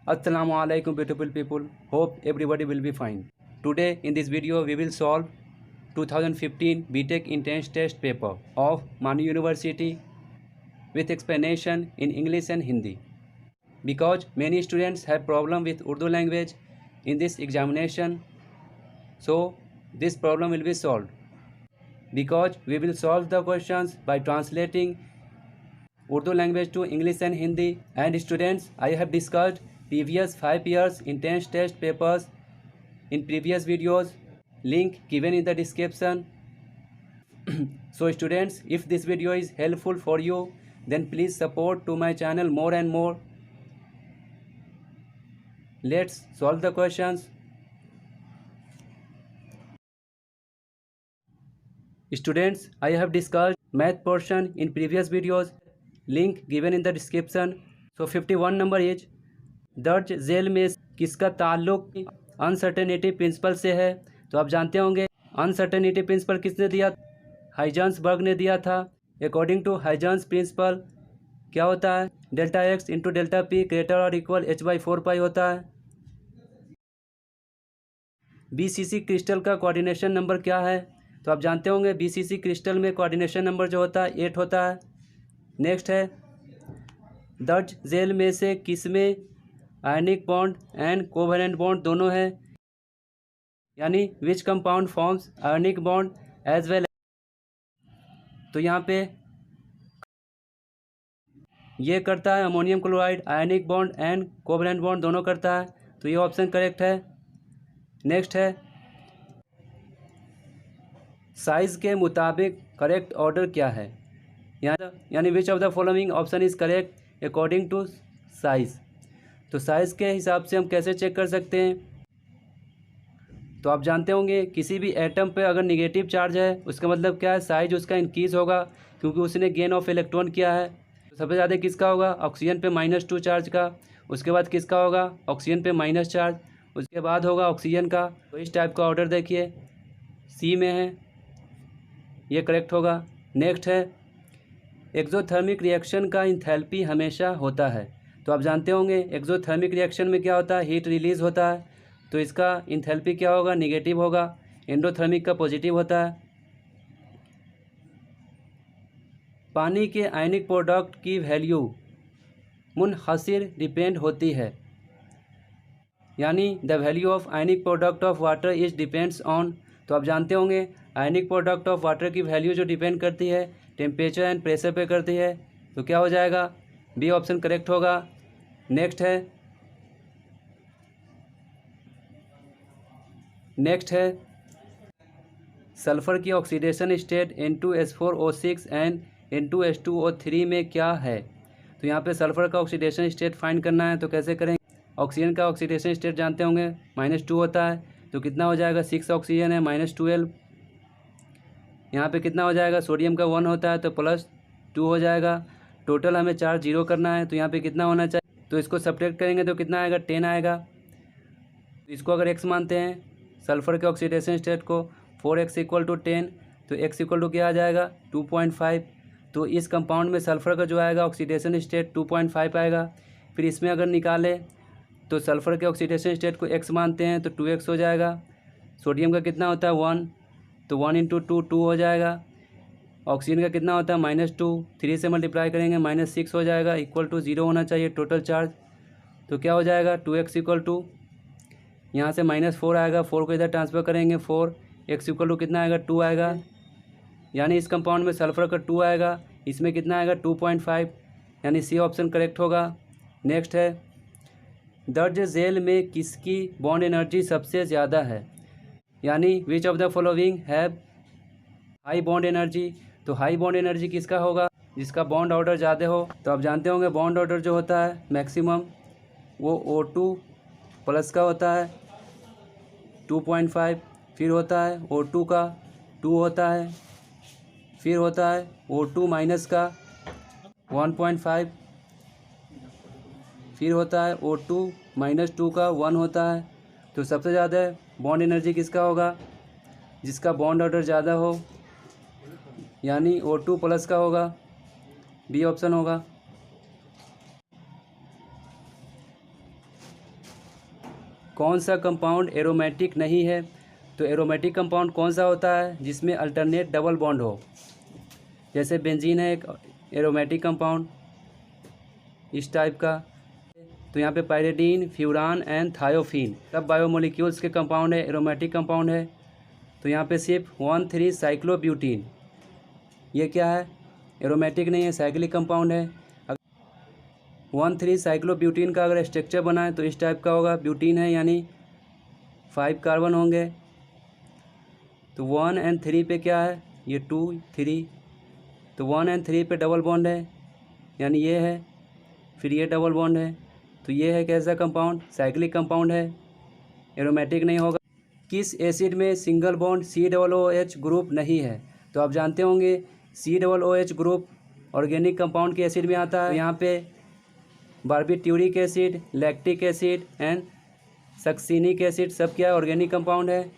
Assalamu alaikum beautiful people. Hope everybody will be fine. Today in this video we will solve 2015 BTech Entrance Test paper of Manu University with explanation in English and Hindi. Because many students have problem with Urdu language in this examination, so this problem will be solved. Because we will solve the questions by translating Urdu language to English and Hindi. And students, I have discussed previous 5 years entrance test papers in previous videos, link given in the description. So students, if this video is helpful for you, then please support to my channel more and more. Let's solve the questions. Students, I have discussed math portion in previous videos, link given in the description. So 51 number is दर्ज झेल में किसका ताल्लुक uncertainty principle से है। तो आप जानते होंगे अनसर्टेनिटी प्रिंसिपल किसने दिया, हाइजेंसबर्ग ने दिया था। अकॉर्डिंग टू हाइजेंस प्रिंसिपल क्या होता है, delta x into delta P greater और इक्वल h/4 पाई होता है। BCC क्रिस्टल का कोऑर्डिनेशन नंबर क्या है, तो आप जानते होंगे BCC क्रिस्टल में कोऑर्डिनेशन नंबर जो होता है 8 होता है। नेक्स्ट है दर्ज झेल में से किसमें ionic bond and covalent bond दोनों है, यानी which compound forms ionic bond as well. तो यहाँ पे ये करता है ammonium chloride, ionic bond and covalent bond दोनों करता है, तो ये ऑप्शन करेक्ट है। नेक्स्ट है साइज के मुताबिक करेक्ट ऑर्डर क्या है, यानी which of the following option is correct according to size. तो साइज़ के हिसाब से हम कैसे चेक कर सकते हैं, तो आप जानते होंगे किसी भी एटम पे अगर निगेटिव चार्ज है उसका मतलब क्या है, साइज उसका इंक्रीज़ होगा क्योंकि उसने गेन ऑफ इलेक्ट्रॉन किया है। तो सबसे ज़्यादा किसका होगा, ऑक्सीजन पे -2 चार्ज का। उसके बाद किसका होगा, ऑक्सीजन पे माइनस चार्ज। उसके बाद होगा ऑक्सीजन का। तो इस टाइप का ऑर्डर देखिए सी में है, ये करेक्ट होगा। नेक्स्ट है एक्सोथर्मिक रिएक्शन का इंथैल्पी हमेशा होता है। तो आप जानते होंगे एक्सोथर्मिक रिएक्शन में क्या होता है, हीट रिलीज़ होता है, तो इसका इंथैल्पी क्या होगा, निगेटिव होगा। एंडोथर्मिक का पॉजिटिव होता है। पानी के आयनिक प्रोडक्ट की वैल्यू मुनहसिर डिपेंड होती है, यानी the value of ionic product of water is depends on. तो आप जानते होंगे आयनिक प्रोडक्ट ऑफ वाटर की वैल्यू जो डिपेंड करती है टेम्परेचर एंड प्रेशर पे करती है, तो क्या हो जाएगा, बी ऑप्शन करेक्ट होगा। नेक्स्ट है सल्फ़र की oxidation state N2S4O6 and N2S2O3 में क्या है। तो यहाँ पे सल्फ़र का ऑक्सीडेशन स्टेट फाइंड करना है, तो कैसे करेंगे। ऑक्सीजन का ऑक्सीडेशन स्टेट जानते होंगे -2 होता है, तो कितना हो जाएगा, 6 ऑक्सीजन है -12। यहाँ पे कितना हो जाएगा, सोडियम का 1 होता है तो +2 हो जाएगा। टोटल हमें चार्ज 0 करना है, तो यहाँ पे कितना होना चाहिए, तो इसको सब्ट्रैक्ट करेंगे तो कितना आएगा, 10 आएगा। तो इसको अगर x मानते हैं सल्फ़र के ऑक्सीडेशन स्टेट को 4x = 10, तो x = क्या आ जाएगा, 2.5। तो इस कंपाउंड में सल्फ़र का जो आएगा ऑक्सीडेशन स्टेट 2.5 आएगा। फिर इसमें अगर निकाले तो सल्फ़र के ऑक्सीडेशन स्टेट को x मानते हैं तो 2x हो जाएगा। सोडियम का कितना होता है 1, तो 1 × 2 2 हो जाएगा। ऑक्सीजन का कितना होता है -2, 3 से मल्टीप्लाई करेंगे -6 हो जाएगा, = 0 होना चाहिए टोटल चार्ज। तो क्या हो जाएगा, 2x = यहाँ से -4 आएगा, 4 को इधर ट्रांसफ़र करेंगे 4, x = कितना आएगा, 2 आएगा। यानी इस कंपाउंड में सल्फ़र का 2 आएगा, इसमें कितना आएगा 2.5, यानी सी ऑप्शन करेक्ट होगा। नेक्स्ट है दर्ज झेल में किसकी बॉन्ड एनर्जी सबसे ज़्यादा है, यानी which of the following have high bond energy. तो हाई बॉन्ड एनर्जी किसका होगा, जिसका बॉन्ड ऑर्डर ज़्यादा हो। तो आप जानते होंगे बॉन्ड ऑर्डर जो होता है मैक्सिमम वो O2+ का होता है 2.5, फिर होता है O2 का 2 होता है, फिर होता है O2- का 1.5, फिर होता है O2-2 का 1 होता है। तो सबसे ज़्यादा बॉन्ड एनर्जी किसका होगा, जिसका बॉन्ड ऑर्डर ज़्यादा हो, यानी O2+ का होगा, बी ऑप्शन होगा। कौन सा कंपाउंड एरोमेटिक नहीं है? तो एरोमेटिक कंपाउंड कौन सा होता है? जिसमें अल्टरनेट डबल बॉन्ड हो। जैसे बेंजीन है एक एरोमेटिक कंपाउंड इस टाइप का। तो यहाँ पे पायरिडीन, फ्यूरान एंड थायोफीन सब बायोमोलिक्यूल्स के कंपाउंड है, एरोमेटिक कंपाउंड है। तो यहाँ पे सिर्फ 1,3 साइक्लोब्यूटीन, ये क्या है? एरोमेटिक नहीं है, साइक्लिक कंपाउंड है। 1,3 साइक्लोब्यूटीन का अगर स्ट्रक्चर बना है तो इस टाइप का होगा। ब्यूटीन है यानी 5 कार्बन होंगे। तो 1 और 3 पे क्या है? ये 2, 3। तो 1 और 3 पे डबल बॉन्ड है यानी ये है, फिर ये डबल बॉन्ड है। तो ये है कैसा कंपाउंड? साइक्लिक कंपाउंड है, एरोमेटिक नहीं होगा। किस एसिड में सिंगल बॉन्ड COOH ग्रुप नहीं है? तो आप जानते होंगे COOH ग्रुप ऑर्गेनिक कंपाउंड के एसिड में आता है। तो यहाँ पे barbituric acid, lactic acid and succinic acid सब क्या ऑर्गेनिक कंपाउंड है।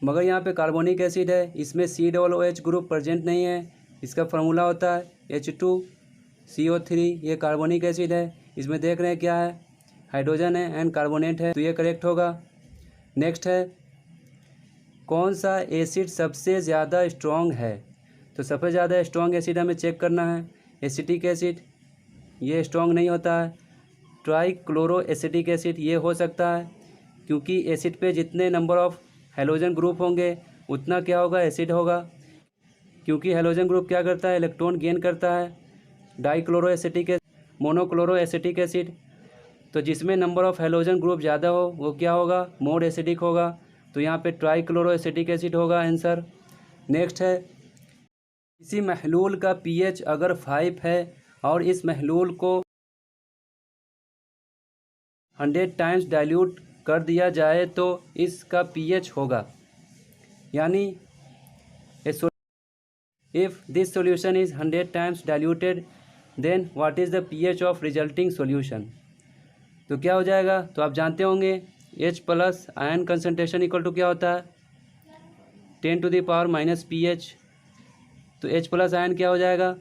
मगर यहाँ पे कार्बोनिक एसिड है, इसमें COOH ग्रुप प्रेजेंट नहीं है। इसका फार्मूला होता है H2CO3। ये कार्बोनिक एसिड है। इसमें देख रहे हैं क्या है? हाइड्रोजन है एंड कार्बोनेट है। तो ये करेक्ट होगा। नेक्स्ट है, कौन सा एसिड सबसे ज़्यादा स्ट्रॉन्ग है? तो सबसे ज़्यादा स्ट्रॉन्ग एसिड हमें चेक करना है। एसिटिक एसिड, ये स्ट्रॉन्ग नहीं होता है। ट्राईक्लोरो एसिटिक एसिड, ये हो सकता है क्योंकि एसिड पे जितने नंबर ऑफ हेलोजन ग्रुप होंगे उतना क्या होगा? एसिड होगा। क्योंकि हेलोजन ग्रुप क्या करता है? इलेक्ट्रॉन गेन करता है। Dichloro acetic acid, monochloro acetic acid, तो जिसमें नंबर ऑफ हेलोजन ग्रुप ज़्यादा हो वो क्या होगा? मोर एसिडिक होगा। तो यहाँ पे ट्राईक्लोरो एसिटिक एसिड होगा आंसर। नेक्स्ट है, किसी महलूल का pH अगर 5 है और इस महलूल को 100 टाइम्स डाइल्यूट कर दिया जाए तो इसका pH होगा, यानी if this solution is 100 times diluted then what is the pH of resulting solution? तो क्या हो जाएगा? तो आप जानते होंगे H+ ion concentration equal to क्या होता है? 10⁻⁻ pH। तो H+ आयन क्या हो जाएगा?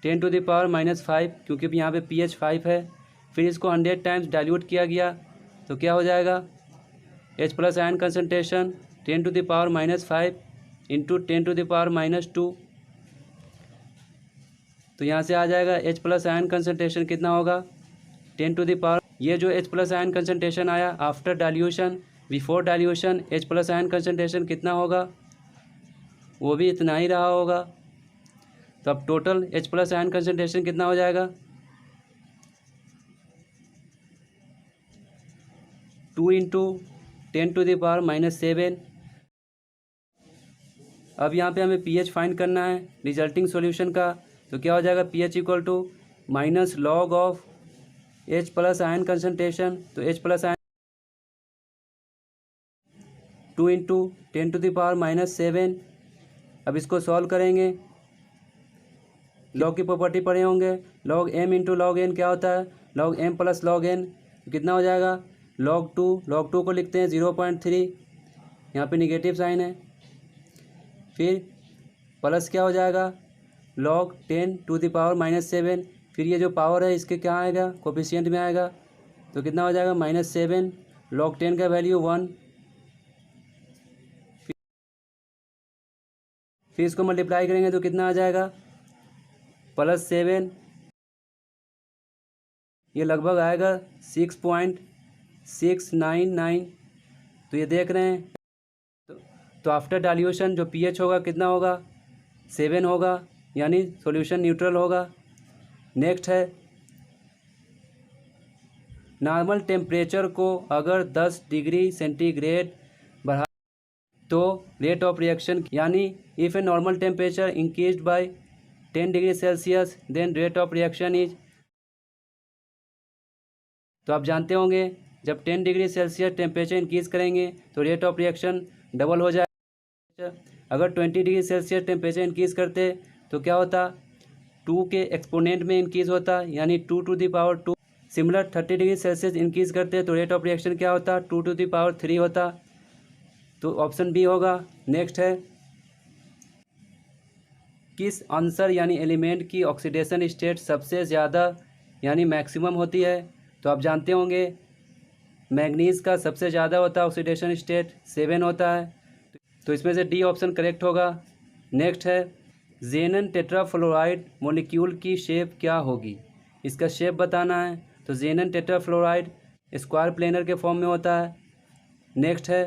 10⁻⁻5, क्योंकि यहाँ पे pH 5 है। फिर इसको 100 टाइम्स डाइल्यूट किया गया तो क्या हो जाएगा? H+ ion concentration 10⁻⁻5 into 10⁻⁻2। तो यहाँ से आ जाएगा H+ आयन कंसनट्रेशन कितना होगा? 10⁻। ये जो H+ आयन कंसनट्रेशन आया after dilution, before dilution H+ ion concentration कितना होगा? वो भी इतना ही रहा होगा। तो अब टोटल H+ आयन कंसनट्रेशन कितना हो जाएगा? 2 इंटू 10⁻⁻7। अब यहाँ पे हमें pH फाइंड करना है रिजल्टिंग सॉल्यूशन का। तो क्या हो जाएगा? pH equal to minus log of H+ ion concentration. तो H+ आयन 2 इंटू 10⁻⁻7। अब इसको सॉल्व करेंगे। लॉग की प्रॉपर्टी पढ़े होंगे, log m into log N क्या होता है? log m + log n। तो कितना हो जाएगा? log 2 को लिखते हैं 0.3, यहाँ पे निगेटिव साइन है। फिर प्लस क्या हो जाएगा? log 10⁻⁻7। फिर ये जो पावर है इसके क्या आएगा? कोफिशिएंट में आएगा। तो कितना हो जाएगा? -7। log 10 का वैल्यू 1। फिर इसको मल्टीप्लाई करेंगे तो कितना आ जाएगा? +7। ये लगभग आएगा 6.699। तो ये देख रहे हैं। तो आफ्टर डाइल्यूशन जो pH होगा कितना होगा? 7 होगा, यानी सॉल्यूशन न्यूट्रल होगा। नेक्स्ट है, नॉर्मल टेम्परेचर को अगर 10 डिग्री सेंटीग्रेड बढ़ा तो रेट ऑफ रिएक्शन, यानी if a normal temperature increased by 10 degree Celsius then rate of reaction is. तो आप जानते होंगे जब 10 डिग्री सेल्सियस टेम्परेचर इंक्रीज़ करेंगे तो रेट ऑफ रिएक्शन डबल हो जाएगा। अगर 20 डिग्री सेल्सियस टेम्परेचर इंक्रीज़ करते तो क्या होता? 2 के एक्सपोनेंट में इंक्रीज़ होता, यानी 2⁻²। सिमिलर 30 डिग्री सेल्सियस इंक्रीज़ करते तो रेट ऑफ रिएक्शन क्या होता? 2⁻³ होता। तो ऑप्शन बी होगा। नेक्स्ट है, किस आंसर यानी एलिमेंट की ऑक्सीडेशन स्टेट सबसे ज़्यादा यानी मैक्सिमम होती है? तो आप जानते होंगे मैग्नीज का सबसे ज़्यादा होता है ऑक्सीडेशन स्टेट 7 होता है, तो इसमें से डी ऑप्शन करेक्ट होगा। नेक्स्ट है ज़ेनन टेट्राफ्लोराइड मॉलिक्यूल की शेप क्या होगी, इसका शेप बताना है। तो ज़ेनन टेट्राफ्लोराइड स्क्वायर प्लेनर के फॉर्म में होता है। नेक्स्ट है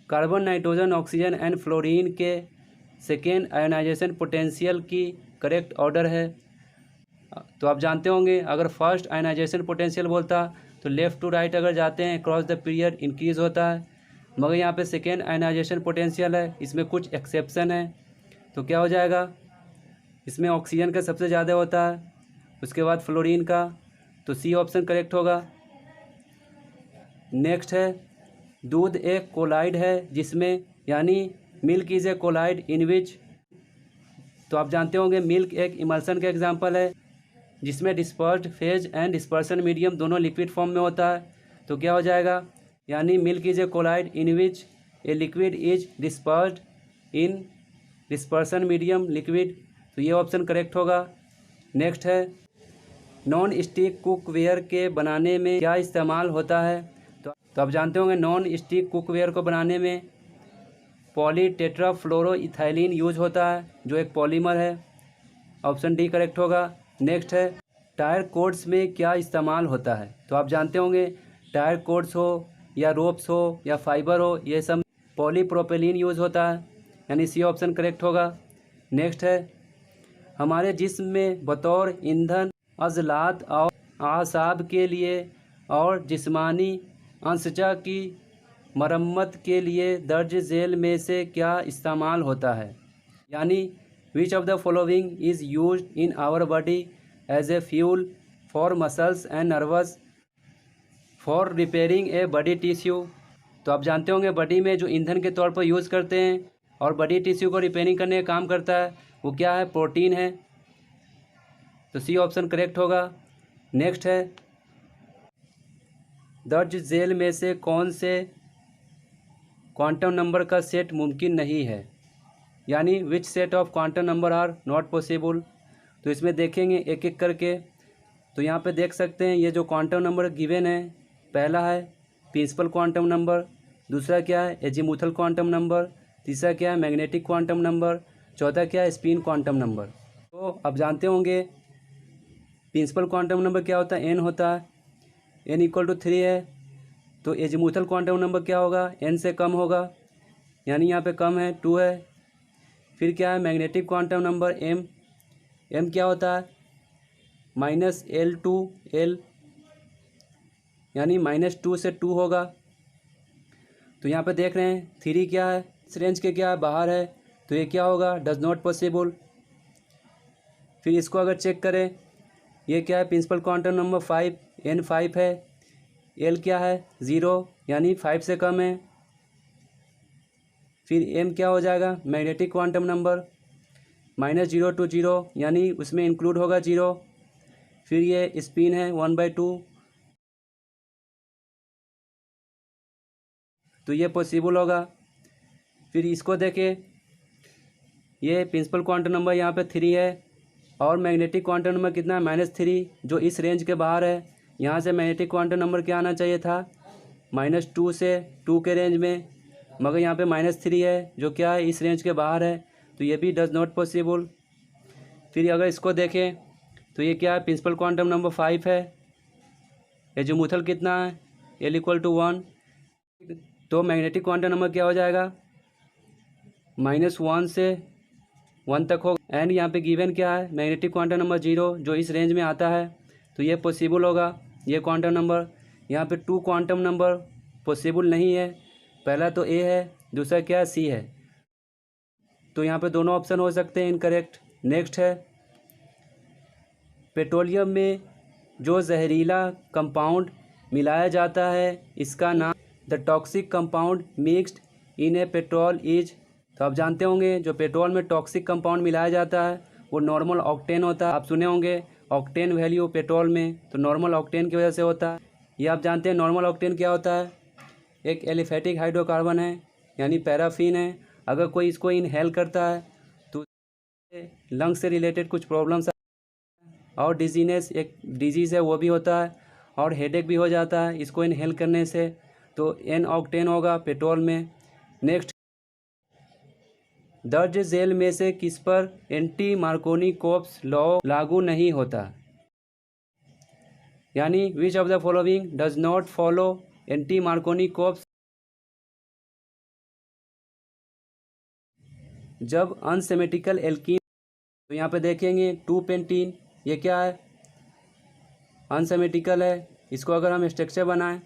carbon nitrogen oxygen and fluorine के सेकेंड आयोनाइजेशन पोटेंशियल की करेक्ट ऑर्डर है। तो आप जानते होंगे अगर फर्स्ट आयोनाइजेशन पोटेंशियल बोलता तो लेफ़्ट टू राइट अगर जाते हैं क्रॉस द पीरियड इंक्रीज़ होता है, मगर यहाँ पे सेकेंड आयोनाइजेशन पोटेंशियल है, इसमें कुछ एक्सेप्शन है। तो क्या हो जाएगा, इसमें ऑक्सीजन का सबसे ज़्यादा होता है, उसके बाद फ्लोरीन का, तो सी ऑप्शन करेक्ट होगा। नेक्स्ट है दूध एक कोलाइड है जिसमें, यानी milk is a colloid in विच, तो आप जानते होंगे मिल्क एक इमल्सन का एग्जांपल है जिसमें dispersed phase and dispersion medium दोनों लिक्विड फॉर्म में होता है। तो क्या हो जाएगा, यानी milk is a colloid in which a liquid is dispersed in dispersion medium liquid, तो ये ऑप्शन करेक्ट होगा। नेक्स्ट है नॉन स्टिक कुकवेयर के बनाने में क्या इस्तेमाल होता है, तो आप जानते होंगे नॉन स्टिक कुकवेयर को बनाने में पॉलीटेट्राफ्लोरोइथाइलिन यूज होता है जो एक पॉलीमर है, ऑप्शन डी करेक्ट होगा। नेक्स्ट है टायर कोड्स में क्या इस्तेमाल होता है, तो आप जानते होंगे टायर कोड्स हो या रोप्स हो या फाइबर हो, ये सब पॉलीप्रोपिलीन यूज़ होता है, यानी सी ऑप्शन करेक्ट होगा। नेक्स्ट है हमारे जिस्म में बतौर ईंधन अज़लात और आसाब के लिए और जिस्मानी अंशजा की मरम्मत के लिए दर्ज झेल में से क्या इस्तेमाल होता है, यानी which of the following is used in our body as a fuel for muscles and nerves for repairing a body tissue, तो आप जानते होंगे बॉडी में जो ईंधन के तौर पर यूज़ करते हैं और बॉडी टिश्यू को रिपेयरिंग करने का काम करता है वो क्या है, प्रोटीन है, तो सी ऑप्शन करेक्ट होगा। नेक्स्ट है दर्ज झेल में से कौन से क्वांटम नंबर का सेट मुमकिन नहीं है, यानी which set of quantum number are not possible, तो इसमें देखेंगे एक एक करके। तो यहाँ पे देख सकते हैं ये जो क्वांटम नंबर गिवन है, पहला है प्रिंसिपल क्वांटम नंबर, दूसरा क्या है एजीमुथल क्वांटम नंबर, तीसरा क्या है मैग्नेटिक क्वांटम नंबर, चौथा क्या है स्पिन क्वांटम नंबर। तो आप जानते होंगे प्रिंसिपल क्वांटम नंबर क्या होता है, एन होता है, एन इक्वल टू 3 है। तो एजीमुथल क्वांटम नंबर क्या होगा, एन से कम होगा, यानी यहाँ पे कम है 2 है। फिर क्या है magnetic quantum number M, M क्या होता है -L2L, यानी -2 से 2 होगा। तो यहाँ पे देख रहे हैं 3 क्या है इस रेंज के क्या है बाहर है, तो ये क्या होगा डज नॉट पॉसिबल। फिर इसको अगर चेक करें ये क्या है प्रिंसिपल क्वांटम नंबर 5, N5 है, L क्या है 0 यानी 5 से कम है। फिर M क्या हो जाएगा मैग्नेटिक क्वांटम नंबर -0 to 0 यानी उसमें इंक्लूड होगा 0। फिर ये स्पिन है 1/2, तो ये पॉसिबल होगा। फिर इसको देखें ये प्रिंसिपल क्वांटम नंबर यहाँ पे 3 है और मैग्नेटिक क्वांटम नंबर कितना है -3, जो इस रेंज के बाहर है। यहाँ से मैग्नेटिक क्वांटम नंबर क्या आना चाहिए था -2 से 2 के रेंज में, मगर यहाँ पे -3 है जो क्या है इस रेंज के बाहर है, तो ये भी डज नॉट पॉसिबल। फिर अगर इसको देखें तो ये क्या है प्रिंसिपल क्वांटम नंबर 5 है, एजीमुथल कितना है L = 1, तो मैग्नेटिक क्वांटम नंबर क्या हो जाएगा -1 से 1 तक होगा। एंड यहाँ पे गिवन क्या है मैग्नेटिक क्वांटम नंबर 0 जो इस रेंज में आता है, तो ये पॉसिबल होगा ये क्वांटम नंबर। यहाँ पे 2 क्वांटम नंबर पॉसिबल नहीं है, पहला तो ए है दूसरा क्या है सी है, तो यहाँ पे दोनों ऑप्शन हो सकते हैं इनकरेक्ट। नेक्स्ट है पेट्रोलियम में जो जहरीला कंपाउंड मिलाया जाता है इसका नाम the toxic compound mixed in A petrol is, तो आप जानते होंगे जो पेट्रोल में टॉक्सिक कंपाउंड मिलाया जाता है वो नॉर्मल ऑक्टेन होता है। आप सुने होंगे ऑक्टेन वैल्यू पेट्रोल में, तो नॉर्मल ऑक्टेन की वजह से होता है। ये आप जानते हैं नॉर्मल ऑक्टेन क्या होता है, एक एलिफेटिक हाइड्रोकार्बन है यानी पैराफिन है। अगर कोई इसको इनहेल करता है तो लंग्स से रिलेटेड कुछ प्रॉब्लम्स और डिजीनेस एक डिजीज़ है वो भी होता है। और हेडेक भी हो जाता है इसको इनहेल करने से। तो एन ऑक्टेन होगा पेट्रोल में। नेक्स्ट, दर्ज झेल में से किस पर एंटी मार्कोनिकोव्स लॉ लागू नहीं होता, यानी which of the following does not follow anti Markovnikov's. जब अनसिमेट्रिकल एल्कीन, तो यहाँ पे देखेंगे 2 पेंटीन, ये क्या है, अनसिमेट्रिकल है। इसको अगर हम स्ट्रक्चर बनाएं,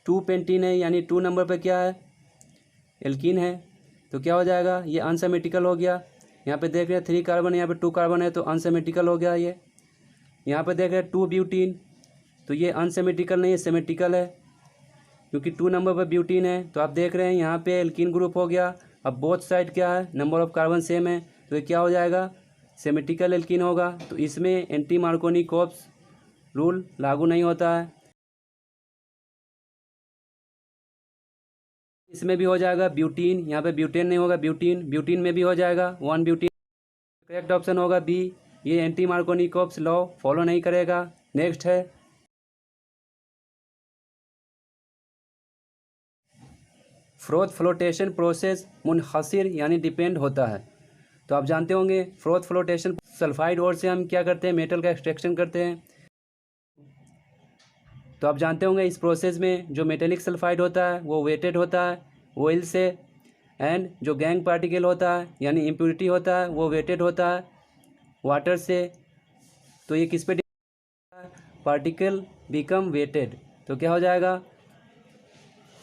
2 पेंटीन है यानी 2 नंबर पे क्या है, एल्कीन है, तो क्या हो जाएगा, ये अनसिमेट्रिकल हो गया। यहाँ पे देख रहे हैं 3 कार्बन, यहाँ पे 2 कार्बन है तो अनसिमेट्रिकल हो गया ये। यहाँ पे देख रहे हैं 2 ब्यूटीन, तो ये अनसिमेट्रिकल नहीं है, सिमेट्रिकल है, क्योंकि 2 नंबर पर ब्यूटीन है। तो आप देख रहे हैं यहाँ पे एल्कीन ग्रुप हो गया। अब बोथ साइड क्या है, नंबर ऑफ कार्बन सेम है, तो ये क्या हो जाएगा, सिमेट्रिकल एल्कीन होगा। तो इसमें एंटी मार्कोनिकोव्स रूल लागू नहीं होता है। इसमें भी हो जाएगा ब्यूटीन, यहाँ पे ब्यूटेन नहीं होगा, ब्यूटीन में भी हो जाएगा 1 ब्यूटीन। करेक्ट ऑप्शन होगा बी, ये एंटी मार्कोनिकोव्स लॉ फॉलो नहीं करेगा। नेक्स्ट है, फ्रोथ फ्लोटेशन प्रोसेस मुनहसिर यानी डिपेंड होता है। तो आप जानते होंगे फ्रोथ फ्लोटेशन, सल्फाइड ओर से हम क्या करते हैं, मेटल का एक्सट्रैक्शन करते हैं। तो आप जानते होंगे इस प्रोसेस में जो मेटेलिक सल्फाइड होता है वो वेटेड होता है ऑयल से, एंड जो गैंग पार्टिकल होता है यानी इम्प्योरिटी होता है वो वेटेड होता है वाटर से। तो ये किस पे, पार्टिकल बिकम वेटेड, तो क्या हो जाएगा,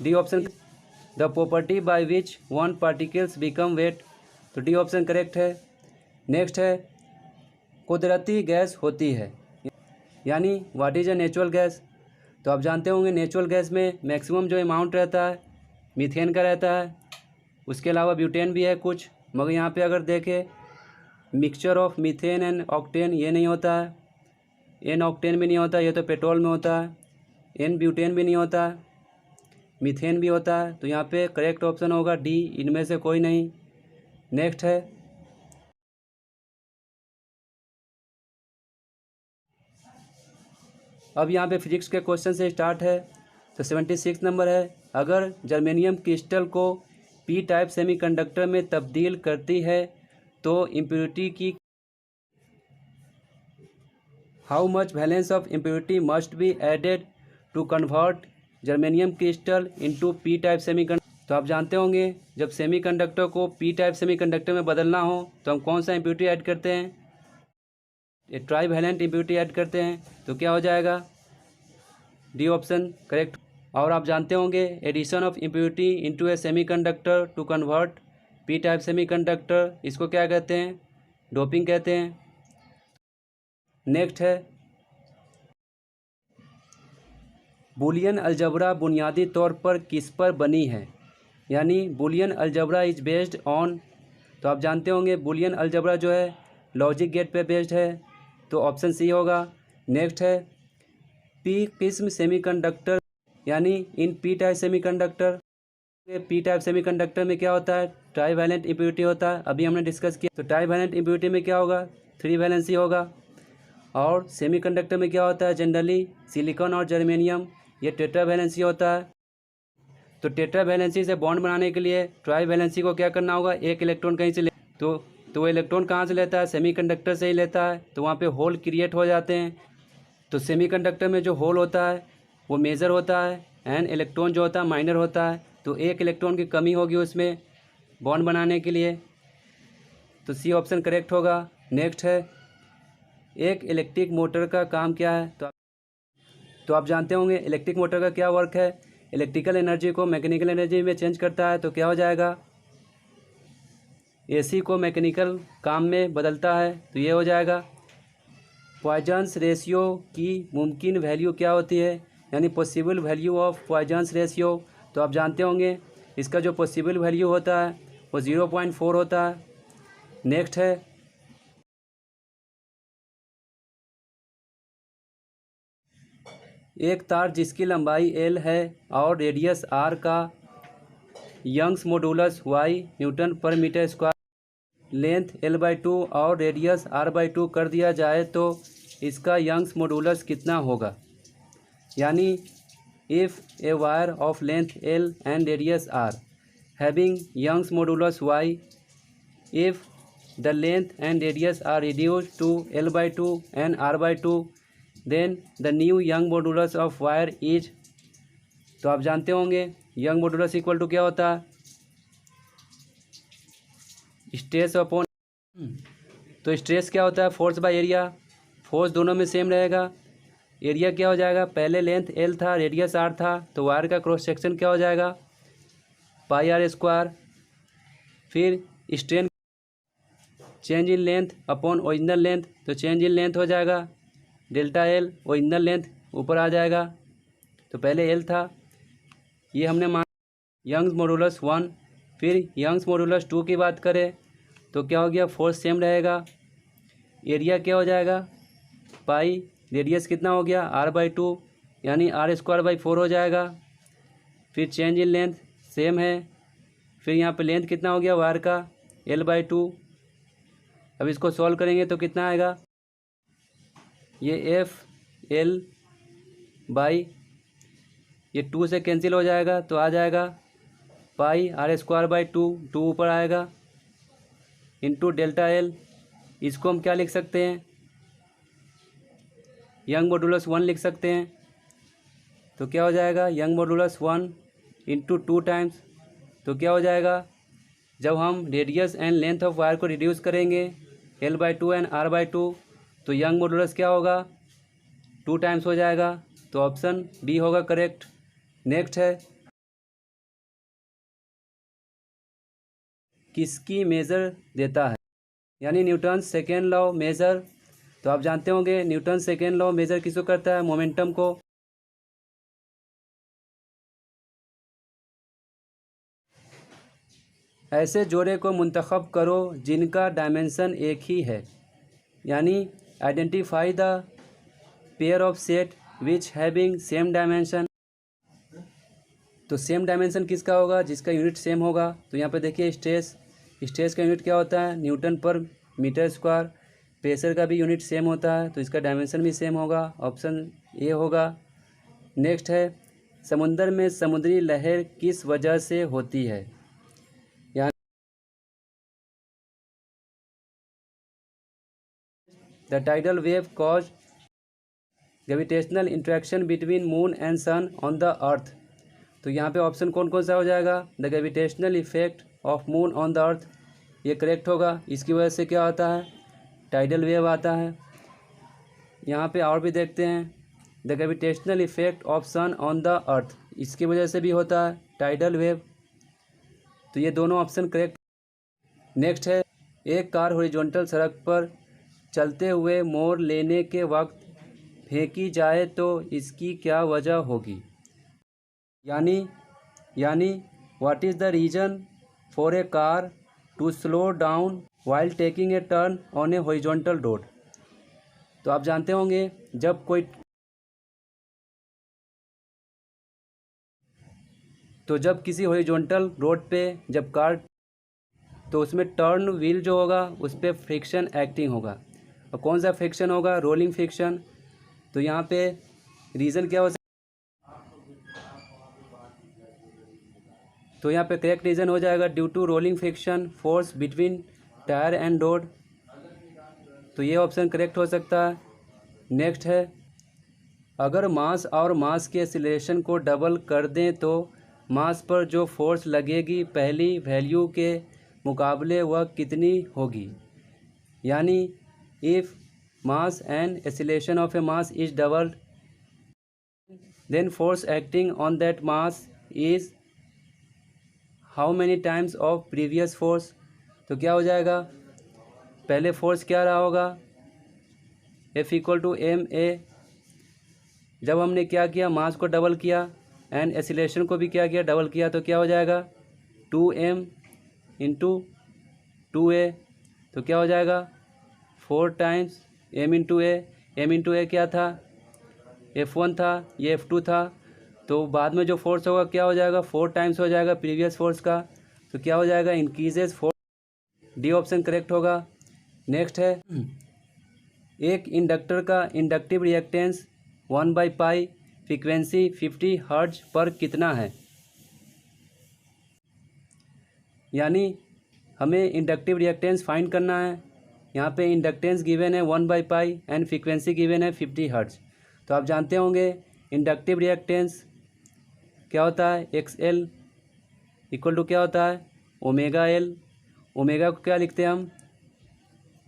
D option, the property by which 1 particles become wait, तो डी ऑप्शन करेक्ट है। नेक्स्ट है, कुदरती गैस होती है, यानी what is a natural gas. तो आप जानते होंगे नेचुरल गैस में मैक्सिमम जो अमाउंट रहता है मीथेन का रहता है, उसके अलावा ब्यूटेन भी है कुछ, मगर यहाँ पे अगर देखें mixture of methane and octane ये नहीं होता है, एन ऑक्टेन भी नहीं होता, ये तो पेट्रोल में होता है, एन ब्यूटेन भी नहीं होता है, मीथेन भी होता है। तो यहाँ पे करेक्ट ऑप्शन होगा डी, इनमें से कोई नहीं। नेक्स्ट है, अब यहाँ पे फिजिक्स के क्वेश्चन से स्टार्ट है। तो 76 नंबर है, अगर जर्मेनियम क्रिस्टल को पी टाइप सेमीकंडक्टर में तब्दील करती है तो इम्प्योरिटी की, how much valence of impurity must be added to convert germanium crystal into P type semiconductor. तो आप जानते होंगे जब सेमीकंडक्टर को पी टाइप सेमीकंडक्टर में बदलना हो तो हम कौन सा इम्प्योरिटी ऐड करते हैं, ये ट्राईवैलेंट इम्प्योरिटी ऐड करते हैं। तो क्या हो जाएगा, डी ऑप्शन करेक्ट। और आप जानते होंगे addition of impurity into a semiconductor to convert P type semiconductor, इसको क्या कहते हैं, डोपिंग कहते हैं। नेक्स्ट है, बूलियन अलजबरा बुनियादी तौर पर किस पर बनी है, यानी Boolean algebra is based on. तो आप जानते होंगे बूलियन अलजबरा जो है लॉजिक गेट पे बेस्ड है, तो ऑप्शन सी होगा। नेक्स्ट है, पी किस्म सेमीकंडक्टर, यानी इन P type semiconductor, P type semiconductor में क्या होता है, ट्राईवैलेंट इम्प्योरिटी होता है, अभी हमने डिस्कस किया। तो ट्राईवैलेंट इम्प्योरिटी में क्या होगा, 3 वैलेंसी होगा। और सेमीकंडक्टर में क्या होता है, जनरली सिलिकॉन और जर्मेनियम ये टेट्रा वैलेंसी होता है। तो टेट्रा वैलेंसी से बॉन्ड बनाने के लिए ट्राई वैलेंसी को क्या करना होगा, एक इलेक्ट्रॉन कहीं से ले, तो वो इलेक्ट्रॉन कहाँ से लेता है, सेमीकंडक्टर से ही लेता है, तो वहाँ पे होल क्रिएट हो जाते हैं। तो सेमीकंडक्टर में जो होल होता है वो मेजर होता है एंड इलेक्ट्रॉन जो होता है माइनर होता है, तो एक इलेक्ट्रॉन की कमी होगी उसमें बॉन्ड बनाने के लिए, तो सी ऑप्शन करेक्ट होगा। नेक्स्ट है, एक इलेक्ट्रिक मोटर का काम क्या है, तो आप जानते होंगे इलेक्ट्रिक मोटर का क्या वर्क है, इलेक्ट्रिकल एनर्जी को मैकेनिकल एनर्जी में चेंज करता है। तो क्या हो जाएगा, एसी को मैकेनिकल काम में बदलता है, तो ये हो जाएगा। पॉइजन्स रेशियो की मुमकिन वैल्यू क्या होती है, यानी possible value of Poisson's ratio. तो आप जानते होंगे इसका जो पॉसिबल वैल्यू होता है वो 0.4 होता है। नेक्स्ट है, एक तार जिसकी लंबाई L है और रेडियस R का यंग्स मॉडुलस Y न्यूटन पर मीटर स्क्वायर, लेंथ L/2 और रेडियस R/2 कर दिया जाए तो इसका यंग्स मॉडुलस कितना होगा। यानी if a wire of length L and radius R having Young's modulus Y, if the length and radius are reduced to L/2 and R/2, then the new young modulus of wire is। तो आप जानते होंगे young modulus equal to क्या होता है, stress upon. तो stress क्या होता है, फोर्स बाय एरिया। फोर्स दोनों में सेम रहेगा। एरिया क्या हो जाएगा, पहले लेंथ L था, रेडियस R था, तो वायर का क्रॉस सेक्शन क्या हो जाएगा, पाई R स्क्वायर। फिर strain change in length upon original length, तो चेंज इन लेंथ हो जाएगा डेल्टा L, ओरिजिनल लेंथ ऊपर आ जाएगा। तो पहले L था, ये हमने मान यंग्स मॉडुलस 1। फिर यंग्स मॉडुलस 2 की बात करें तो क्या हो गया, फोर्स सेम रहेगा। एरिया क्या हो जाएगा, पाई, रेडियस कितना हो गया R/2, यानी R²/4 हो जाएगा। फिर चेंज इन लेंथ सेम है। फिर यहाँ पे लेंथ कितना हो गया वायर का, L/2। अब इसको सॉल्व करेंगे तो कितना आएगा, ये FL बाई ये 2 से कैंसिल हो जाएगा, तो आ जाएगा पाई R²/2, 2 ऊपर आएगा, इंटू डेल्टा L। इसको हम क्या लिख सकते हैं, यंग मॉडुलस 1 लिख सकते हैं। तो क्या हो जाएगा, यंग मॉडुलस 1 इंटू 2 टाइम्स। तो क्या हो जाएगा, जब हम radius and length of wire को रिड्यूस करेंगे L/2 एंड R/2, तो यंग मॉडुलस क्या होगा, 2 टाइम्स हो जाएगा। तो ऑप्शन बी होगा करेक्ट। नेक्स्ट है, किसकी मेज़र देता है, यानी न्यूटन सेकेंड लॉ मेज़र। तो आप जानते होंगे न्यूटन सेकेंड लॉ मेज़र किसको करता है, मोमेंटम को। ऐसे जोड़े को मुंतखब करो जिनका डायमेंशन एक ही है, यानी identify the pair of set which having same dimension. तो सेम डायमेंशन किसका होगा, जिसका यूनिट सेम होगा। तो यहाँ पे देखिए स्ट्रेस का यूनिट क्या होता है, न्यूटन पर मीटर स्क्वायर। प्रेशर का भी यूनिट सेम होता है, तो इसका डायमेंशन भी सेम होगा। ऑप्शन ए होगा। नेक्स्ट है, समुद्र में समुद्री लहर किस वजह से होती है, यानी the tidal wave cause gravitational interaction between moon and sun on the earth. तो यहाँ पे ऑप्शन कौन कौन सा हो जाएगा, the gravitational effect of moon on the earth, ये करेक्ट होगा। इसकी वजह से क्या आता है, टाइडल वेव आता है। यहाँ पे और भी देखते हैं, the gravitational effect of sun on the earth, इसकी वजह से भी होता है टाइडल वेव। तो ये दोनों ऑप्शन करेक्ट। नेक्स्ट है, एक कार हॉरिजॉन्टल सड़क पर चलते हुए मोड़ लेने के वक्त फेंकी जाए तो इसकी क्या वजह होगी, यानी what is the reason for a car to slow down while taking a turn on a horizontal road. तो आप जानते होंगे जब किसी हॉरिजॉन्टल रोड पे जब कार, तो उसमें टर्न व्हील जो होगा उस पर फ्रिक्शन एक्टिंग होगा। और कौन सा फ्रिक्शन होगा, रोलिंग फ्रिक्शन। तो यहाँ पे रीज़न क्या हो सकता, तो यहाँ पे करेक्ट रीज़न हो जाएगा due to rolling friction force between tyre and road. तो ये ऑप्शन करेक्ट हो सकता है। नेक्स्ट है, अगर मास और मास के एक्सीलरेशन को डबल कर दें तो मास पर जो फोर्स लगेगी पहली वैल्यू के मुकाबले वह कितनी होगी, यानी if mass and acceleration of a mass is doubled then force acting on that mass is how many times of previous force. तो क्या हो जाएगा, पहले फोर्स क्या रहा होगा, F=ma। जब हमने क्या किया, मास को डबल किया एंड एक्सीलरेशन को भी क्या किया, डबल किया, तो क्या हो जाएगा 2m इंटू 2a। तो क्या हो जाएगा 4 times m into a। m into a क्या था, F1 था, ये F2 था। तो बाद में जो फोर्स होगा क्या हो जाएगा, 4 टाइम्स हो जाएगा प्रीवियस फोर्स का। तो क्या हो जाएगा, increases force. D option correct होगा। नेक्स्ट है, एक इंडक्टर का इंडक्टिव रिएक्टेंस 1/π, फ्रीक्वेंसी 50 हर्ट्ज पर कितना है। यानी हमें इंडक्टिव रिएक्टेंस फाइंड करना है। यहाँ पे इंडक्टेंस गिवन है 1/π एंड फ्रीक्वेंसी गिवन है 50 हर्ट्ज। तो आप जानते होंगे इंडक्टिव रिएक्टेंस क्या होता है, XL इक्वल टू क्या होता है, ओमेगा एल। ओमेगा को क्या लिखते हैं हम,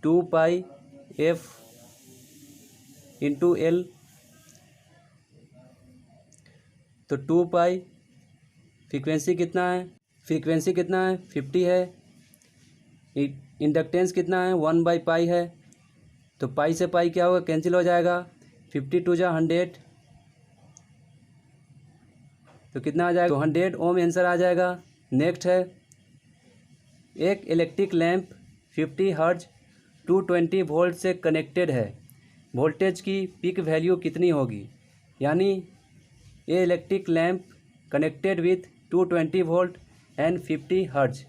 2πf इंटू एल। तो 2π, फ्रीक्वेंसी कितना है, 50 है। इंडक्टेंस कितना है, 1/π है। तो पाई से पाई क्या होगा, कैंसिल हो जाएगा। 50 टू जा 100, तो कितना आ जाएगा, तो 100 ओम आंसर आ जाएगा। नेक्स्ट है, एक इलेक्ट्रिक लैंप 50 हर्ट्ज 220 वोल्ट से कनेक्टेड है, वोल्टेज की पीक वैल्यू कितनी होगी। यानी ये electric lamp connected with 220 volt and 50 hertz,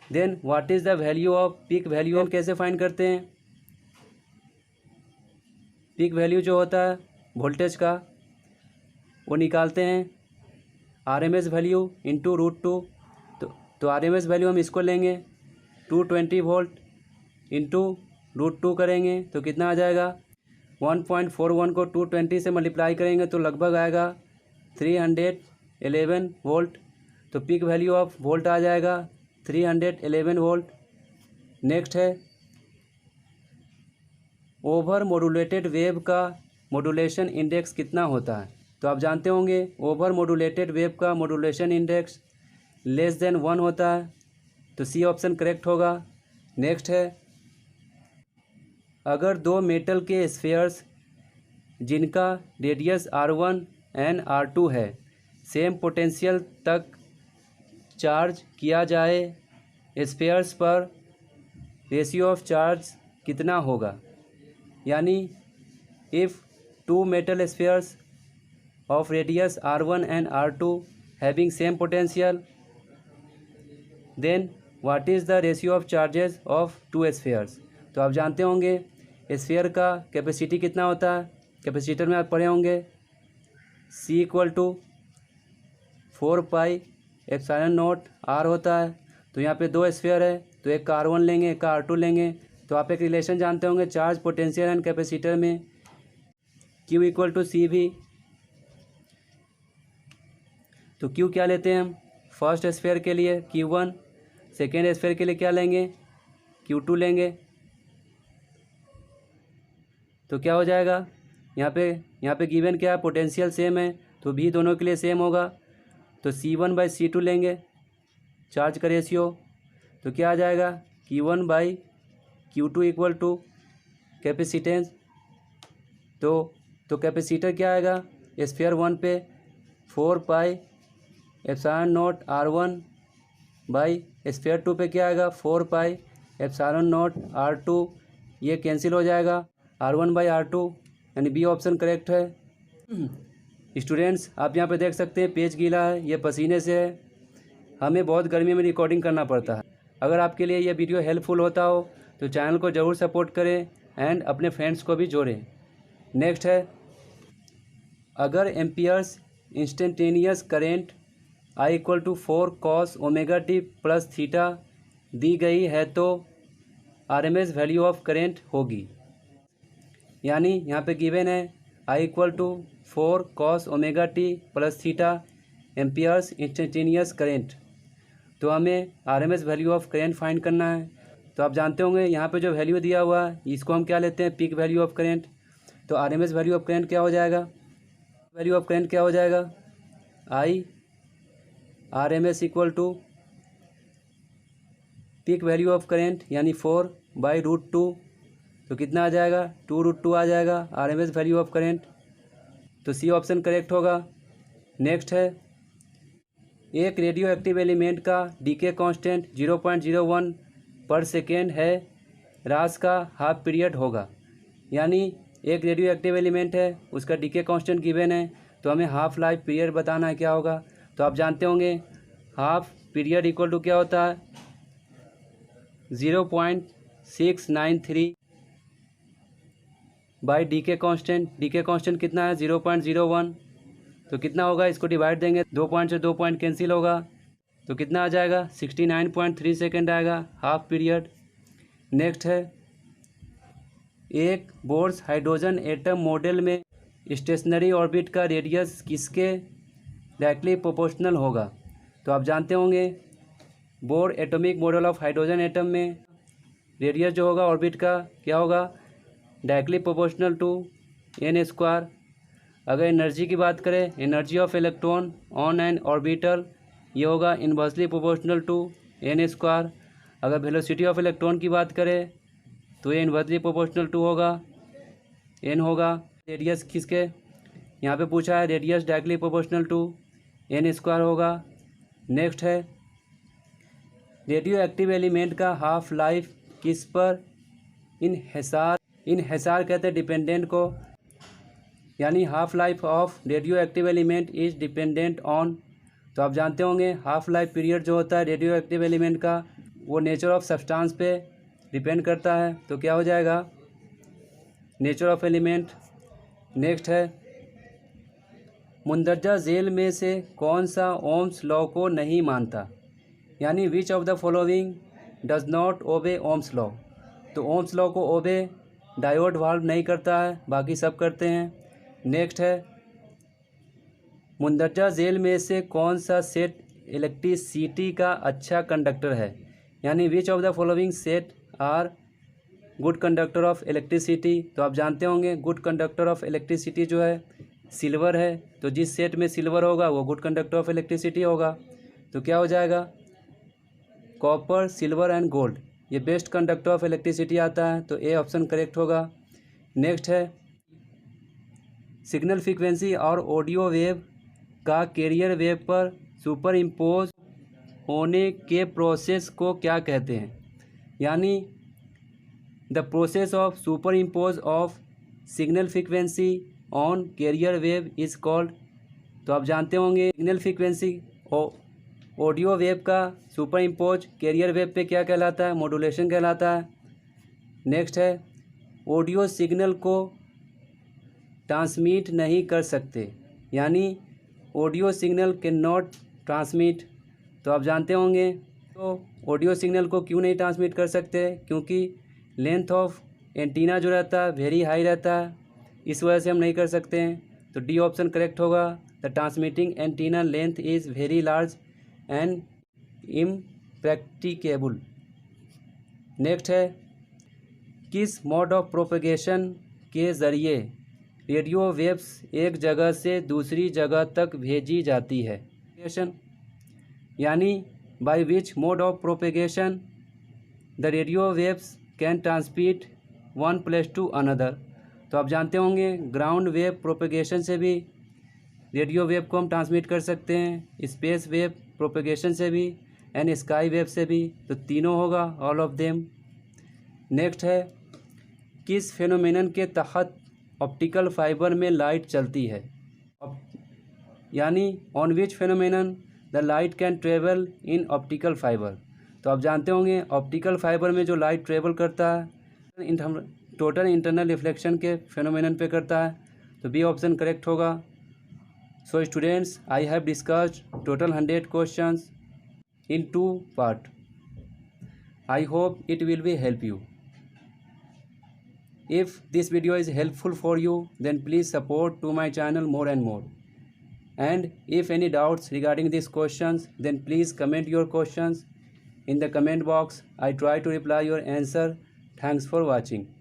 then what is the value of peak value. हम कैसे फाइंड करते हैं, पीक वैल्यू जो होता है वोल्टेज का वो निकालते हैं RMS वैल्यू इंटू √2। तो RMS वैल्यू हम इसको लेंगे 220 वोल्ट इंटू √2 करेंगे तो कितना आ जाएगा, 1.41 को 220 से मल्टीप्लाई करेंगे तो लगभग आएगा 311 वोल्ट। तो पीक वैल्यू ऑफ वोल्ट आ जाएगा 311 वोल्ट। नेक्स्ट है, ओवर मॉड्यूलेटेड वेव का मॉड्यूलेशन इंडेक्स कितना होता है। तो आप जानते होंगे ओवर मॉड्यूलेटेड वेव का मॉड्यूलेशन इंडेक्स <1 होता है। तो सी ऑप्शन करेक्ट होगा। नेक्स्ट है, अगर दो मेटल के स्फीयर्स जिनका रेडियस R1 एंड R2 है सेम पोटेंशियल तक चार्ज किया जाए, स्फीयर्स पर रेशियो ऑफ चार्ज कितना होगा। यानी if two metal spheres of radius R1 and R2 having same potential, then what is the ratio of charges of two spheres। तो आप जानते होंगे स्फीयर का कैपेसिटी कितना होता है, कैपेसिटर में आप पढ़े होंगे C इक्वल टू 4πε0 R होता है। तो यहाँ पे दो स्फीयर है तो एक का R1 लेंगे एक का R2 लेंगे। तो आप एक रिलेशन जानते होंगे चार्ज पोटेंशियल एंड कैपेसिटर में, Q इक्वल टू CV। तो Q क्या लेते हैं हम, फर्स्ट स्फीयर के लिए Q1, सेकेंड स्फीयर के लिए क्या लेंगे, Q2 लेंगे। तो क्या हो जाएगा, यहाँ पे गिवन क्या है, पोटेंशियल सेम है तो भी दोनों के लिए सेम होगा। तो C1/C2 लेंगे चार्ज का रेशियो। तो क्या आ जाएगा, Q1/Q2 इक्वल टू कैपेसिटेंस। तो कैपेसिटर क्या आएगा, स्फीयर 1 पे 4πε0 R1 बाई स्फीयर 2 पे क्या आएगा 4πε0 R2। ये कैंसिल हो जाएगा, R1/R2 यानी बी ऑप्शन करेक्ट है। स्टूडेंट्स आप यहाँ पे देख सकते हैं पेज गीला है, ये पसीने से है, हमें बहुत गर्मी में रिकॉर्डिंग करना पड़ता है। अगर आपके लिए ये वीडियो हेल्पफुल होता हो तो चैनल को ज़रूर सपोर्ट करें एंड अपने फ्रेंड्स को भी जोड़ें। नेक्स्ट है, अगर amperes instantaneous current I equal to 4 cos ωt plus theta दी गई है तो RMS वैल्यू ऑफ करेंट होगी। यानी यहाँ पे गिवन है I equal to 4 cos ωt plus theta amperes instantaneous current. तो हमें RMS value of current find करना है। तो आप जानते होंगे यहाँ पे जो वैल्यू दिया हुआ है इसको हम क्या लेते हैं, पीक वैल्यू ऑफ करेंट। तो RMS वैल्यू ऑफ करेंट क्या हो जाएगा, वैल्यू ऑफ करेंट क्या हो जाएगा, I RMS equal to peak value of current यानी 4/√2। तो कितना आ जाएगा, 2√2 आ जाएगा RMS वैल्यू ऑफ करेंट। तो सी ऑप्शन करेक्ट होगा। नेक्स्ट है, एक रेडियो एक्टिव एलिमेंट का डीके कांस्टेंट 0.01 पर सेकेंड है, रास का हाफ पीरियड होगा। यानी एक रेडियो एक्टिव एलिमेंट है उसका डीके कांस्टेंट गिवन है तो हमें हाफ लाइफ पीरियड बताना है क्या होगा। तो आप जानते होंगे हाफ पीरियड इक्वल टू क्या होता है, 0.693 बाई डीके कांस्टेंट कितना है 0.01, तो कितना होगा, इसको डिवाइड देंगे 2 पॉइंट से 2 पॉइंट कैंसिल होगा, तो कितना आ जाएगा 69.3 सेकेंड आएगा, हाफ पीरियड। नेक्स्ट है एक बोर्स हाइड्रोजन एटम मॉडल में स्टेशनरी ऑर्बिट का रेडियस किसके डायरेक्टली प्रोपोर्शनल होगा। तो आप जानते होंगे bore atomic model of hydrogen atom में रेडियस जो होगा ऑर्बिट का क्या होगा, डायरेक्टली प्रोपोर्शनल टू n²। अगर एनर्जी की बात करें, energy of electron on an orbital, ये होगा इन्वर्सली प्रोपोर्शनल टू n²। अगर वेलोसिटी ऑफ इलेक्ट्रॉन की बात करें तो ये इन्वर्सली प्रोपोर्शनल टू होगा n होगा। रेडियस किसके यहाँ पे पूछा है, radius directly proportional to n² होगा। नेक्स्ट है रेडियो एक्टिव एलिमेंट का हाफ लाइफ किस पर इनहिसार कहते हैं डिपेंडेंट को, यानी half life of radio active element is dependent on. तो आप जानते होंगे हाफ लाइफ पीरियड जो होता है रेडियो एक्टिव एलिमेंट का वो नेचर ऑफ सब्सटेंस पे डिपेंड करता है, तो क्या हो जाएगा नेचर ऑफ एलिमेंट। नेक्स्ट है मुंदरजा झेल में से कौन सा ओम्स लॉ को नहीं मानता, यानी which of the following does not obey Ohm's law. तो ओम्स लॉ को ओबे डायोड वाल्व नहीं करता है, बाकी सब करते हैं। नेक्स्ट है मुंदरजा झेल में से कौन सा सेट इलेक्ट्रिसिटी का अच्छा कंडक्टर है, यानी which of the following set are good conductor of electricity. तो आप जानते होंगे गुड कंडक्टर ऑफ इलेक्ट्रिसिटी जो है सिल्वर है, तो जिस सेट में सिल्वर होगा वो गुड कंडक्टर ऑफ इलेक्ट्रिसिटी होगा। तो क्या हो जाएगा कॉपर, सिल्वर एंड गोल्ड, ये बेस्ट कंडक्टर ऑफ इलेक्ट्रिसिटी आता है, तो ए ऑप्शन करेक्ट होगा। नेक्स्ट है सिग्नल फ्रीक्वेंसी और ऑडियो वेव का कैरियर वेव पर सुपर इम्पोज होने के प्रोसेस को क्या कहते हैं, यानी the process of super impose of signal frequency on carrier wave is called. तो आप जानते होंगे सिग्नल फ्रीक्वेंसी ऑडियो वेव का सुपर इम्पोज कैरियर वेव पे क्या कहलाता है, मॉड्यूलेशन कहलाता है। नेक्स्ट है ऑडियो सिग्नल को ट्रांसमिट नहीं कर सकते, यानी audio signal can not transmit. तो आप जानते होंगे तो ऑडियो सिग्नल को क्यों नहीं ट्रांसमिट कर सकते, क्योंकि लेंथ ऑफ एंटीना जो रहता है वेरी हाई रहता है, इस वजह से हम नहीं कर सकते हैं। तो डी ऑप्शन करेक्ट होगा, the transmitting antenna length is very large and impracticable. Next है किस मोड ऑफ प्रोपेगेशन के ज़रिए रेडियो वेव्स एक जगह से दूसरी जगह तक भेजी जाती है, यानी by which mode of propagation the radio waves can transmit one place to another. तो आप जानते होंगे ग्राउंड वेव प्रोपेगेशन से भी रेडियो वेव को हम ट्रांसमिट कर सकते हैं, स्पेस वेव प्रोपेगेशन से भी एंड स्काई वेव से भी, तो तीनों होगा ऑल ऑफ देम। नेक्स्ट है किस फेनोमेनन के तहत ऑप्टिकल फाइबर में लाइट चलती है, यानी on which phenomenon the light can travel in optical fibre. तो आप जानते होंगे ऑप्टिकल फाइबर में जो लाइट ट्रेवल करता है टोटल इंटरनल रिफ्लेक्शन के फेनोमेनन पे करता है, तो बी ऑप्शन करेक्ट होगा। So students I have discussed total 100 questions in 2 parts. I hope it will be help you. If this video is helpful for you, then please support to my channel more and more. And if any doubts regarding these questions, then please comment your questions in the comment box. I try to reply your answer. Thanks for watching.